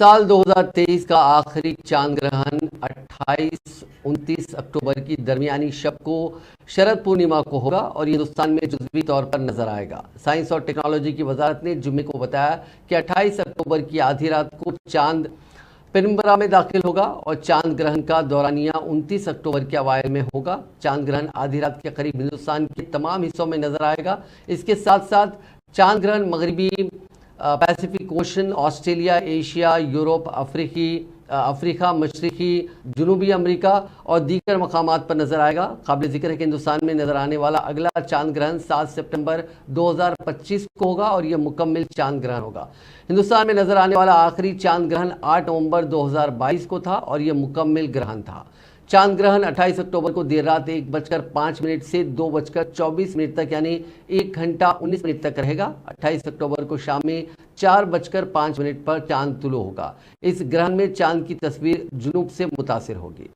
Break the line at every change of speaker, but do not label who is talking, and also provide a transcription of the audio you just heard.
साल 2023 का आखिरी चांद ग्रहण 28-29 अक्टूबर की दरमियानी शब को शरद पूर्णिमा को होगा और ये हिंदुस्तान में जुज़वी तौर पर नजर आएगा। साइंस और टेक्नोलॉजी की वजारत ने जुम्मे को बताया कि 28 अक्टूबर की आधी रात को चांद पेनुम्बरा में दाखिल होगा और चांद ग्रहण का दौरानिया 29 अक्टूबर के अवाइल में होगा। चांद ग्रहण आधी रात के करीब हिंदुस्तान के तमाम हिस्सों में नजर आएगा। इसके साथ साथ चांद ग्रहण मगरबी Pacific Ocean, Australia, Asia, Europe, Africa, मशरकी, जनूबी अमेरिका और दीगर मकामात पर नजर आएगा। काबिल जिक्र है कि हिंदुस्तान में नजर आने वाला अगला चांद ग्रहण 7 सितंबर 2025 को होगा और यह मुकम्मल चांद ग्रहण होगा। हिंदुस्तान में नजर आने वाला आखिरी चांद ग्रहण 8 नवंबर 2022 को था और यह मुकम्मल ग्रहण था। चांद ग्रहण 28 अक्टूबर को देर रात 1:05 से 2:24 तक यानी 1 घंटा 19 मिनट तक रहेगा। 28 अक्टूबर को शाम में 4:05 पर चांद तुलू होगा। इस ग्रहण में चांद की तस्वीर जुनूब से मुतासिर होगी।